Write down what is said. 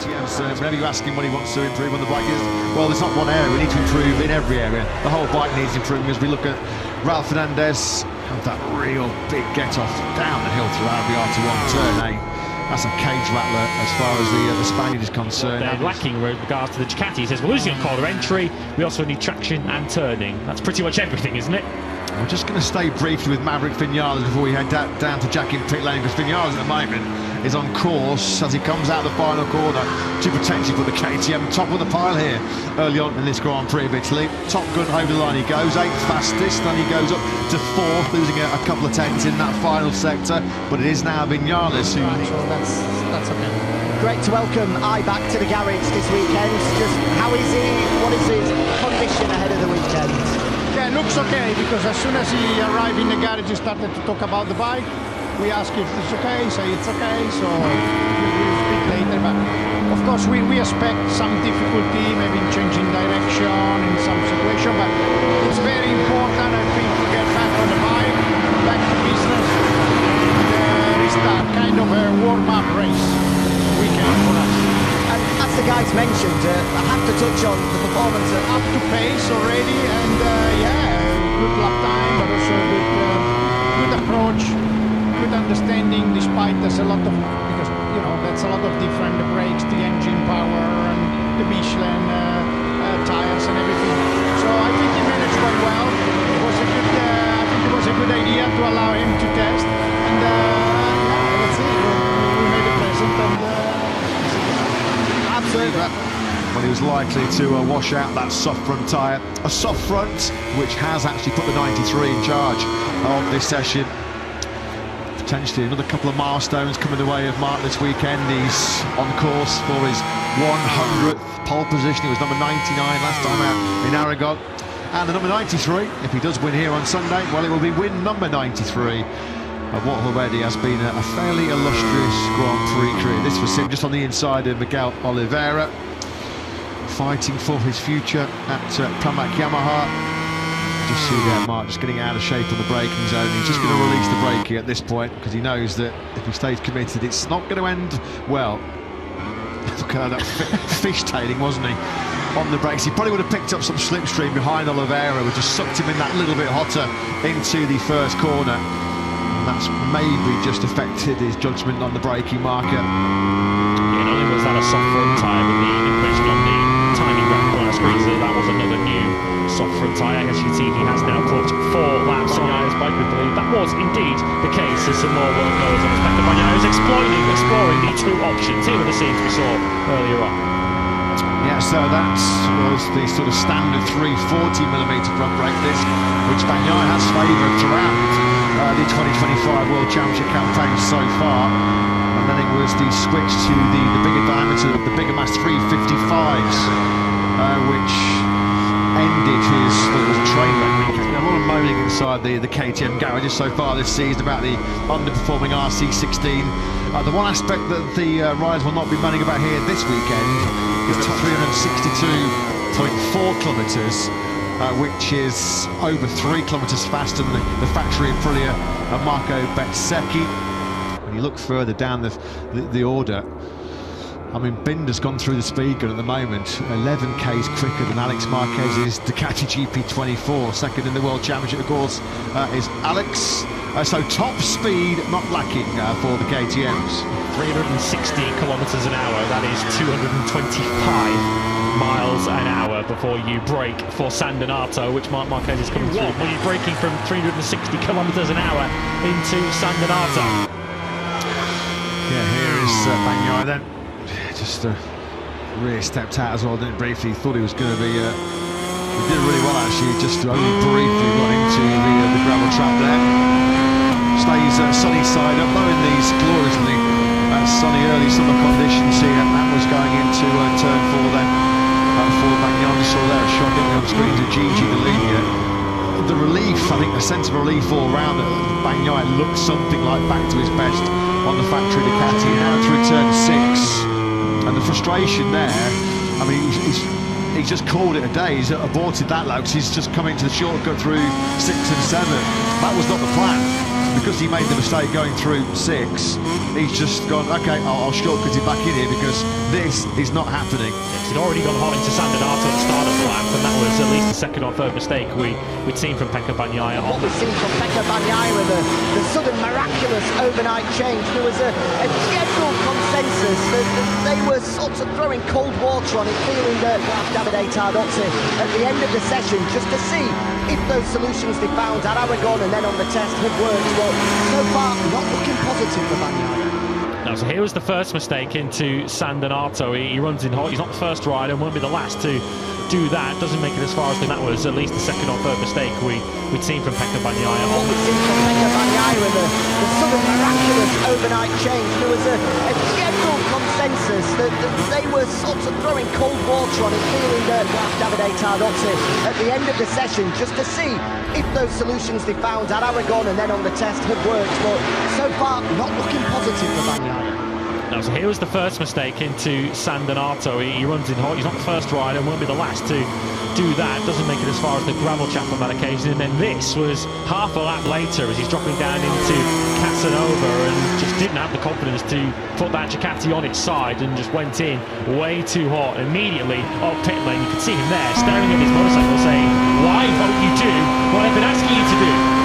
KTM, so whenever you ask him what he wants to improve on the bike, is well, there's not one area. We need to improve in every area. The whole bike needs improving. As we look at Ralph Fernandez, have that real big get-off down the hill throughout the R1 turn, That's a cage rattler as far as the Spaniard is concerned. They're lacking with regards to the Ducati. He says we're losing on corner entry, we also need traction and turning. That's pretty much everything, isn't it? We're just going to stay briefly with Maverick Vinales before we head down to Jack in pit lane, because Vinales at the moment is on course as he comes out the final corner to potentially put the KTM top of the pile here early on in this Grand Prix of Italy. Top Gun over the line he goes, 8th fastest, and he goes up to 4th, losing a couple of tenths in that final sector, but it is now Vinales who... Right, well, that's okay. Great to welcome I back to the garage this weekend. Just how is he? What is his condition ahead of the weekend? Yeah, it looks okay, because as soon as he arrived in the garage he started to talk about the bike. We asked if it's okay, say it's okay, so we'll speak later. But of course we expect some difficulty, maybe in changing direction in some situation, but it's very important, I think, to get back on the bike, back to business, and restart, kind of a warm-up race weekend for us. And as the guys mentioned, I have to touch on the performance up to pace already, and yeah, good lap time, but also good approach. Good understanding, despite there's a lot of, because you know that's a lot of different, the brakes, the engine power, and the Michelin tires and everything. So I think he managed quite well. It was a good, I think it was a good idea to allow him to test, and yeah, let's see. We made a present, and absolutely. Well, he was likely to wash out that soft front tyre, a soft front which has actually put the 93 in charge of this session. Potentially another couple of milestones coming the way of Mark this weekend. He's on course for his 100th pole position. He was number 99 last time out in Aragon. And the number 93, if he does win here on Sunday, well, it will be win number 93 of what already has been a fairly illustrious Grand Prix career. This was him just on the inside of Miguel Oliveira, fighting for his future at Pramac Yamaha. Just see there Mark just getting out of shape on the braking zone. He's just going to release the braking at this point, because he knows that if he stays committed it's not going to end well. Look at that fishtailing, wasn't he, on the brakes. He probably would have picked up some slipstream behind Oliveira, which just sucked him in that little bit hotter into the first corner, and that's maybe just affected his judgment on the braking marker. Yeah, not only was that a soft front tyre, but the information on the timing graphic on our screen, so that was another new soft front tyre. As you can see, he has now caught 4 laps on Bagnaia's bike. We believe that was indeed the case, as some more work goes on his back. Bagnaia is exploring the 2 options. Here were the scenes we saw earlier on. Yeah, so that was the sort of standard 340mm front brake disc, which Bagnaia has favoured throughout the 2025 World Championship campaign so far. And then it was the switch to the bigger diameter, the bigger mass 355s, which ended his train wreck weekend. A lot of moaning inside the KTM garages so far this season about the underperforming RC16. The one aspect that the riders will not be moaning about here this weekend is the 362.4 kilometres, which is over 3 kilometres faster than the factory Aprilia Marco Bezzecchi. When you look further down the order, I mean, Binder's gone through the speed gun at the moment, 11 k's quicker than Alex Marquez's Ducati GP24. Second in the World Championship, of course, is Alex. So top speed not lacking for the KTMs. 360 kilometres an hour, that is 225 miles an hour before you brake for San Donato, which Marc Marquez is coming through. When you're braking from 360 kilometres an hour into San Donato. Yeah, here is Bagnaia then. Just really stepped out as well, didn't briefly. Thought he was going to be. He did really well actually. Just only briefly got into the gravel trap there. Stays sunny side up though in these gloriously sunny early summer conditions here. That was going into turn 4 then for Bagnaia. Saw there a shot getting on screen to Gigi Dall'Igna. The relief, I think, a sense of relief all round. Bagnaia looked something like back to his best on the factory Ducati. Now through turn 6. And the frustration there, I mean, he's just called it a day. He's aborted that low because he's just come into the shortcut through 6 and 7. That was not the plan. To be because he made the mistake going through 6, he's just gone, okay, I'll shortcut it back in here because this is not happening. He'd already gone hot into San Donato at the start of the lap, and that was at least the second or third mistake we'd seen from Pecco Bagnaia. What we've seen from Pecco Bagnaia, the sudden miraculous overnight change, there was a general consensus that they were sort of throwing cold water on it, feeling that Davide Tardozzi at the end of the session, just to see if those solutions they found at Aragon and then on the test had worked. But so far, not looking positive for Bagnaia. No, so here was the first mistake into San Donato. He runs in hot. He's not the first rider and won't be the last to do that. Doesn't make it as far as that was at least the second or third mistake we'd seen from Pecco Bagnaia. What we've seen from Pecco Bagnaia, the sudden miraculous overnight change, there was a general consensus that they were sort of throwing cold water on it, feeling that Davide Tardozzi at the end of the session, just to see if those solutions they found at Aragon and then on the test had worked. But so far, not looking positive for Bagnaia. No, so here was the first mistake into San Donato. He runs in hot. He's not the first rider and won't be the last to do that. Doesn't make it as far as the gravel chap on that occasion. And then this was half a lap later as he's dropping down into Casanova and just didn't have the confidence to put that Ducati on its side and just went in way too hot. Immediately off pit lane, you could see him there staring at his motorcycle saying, "Why won't you do what I've been asking you to do?"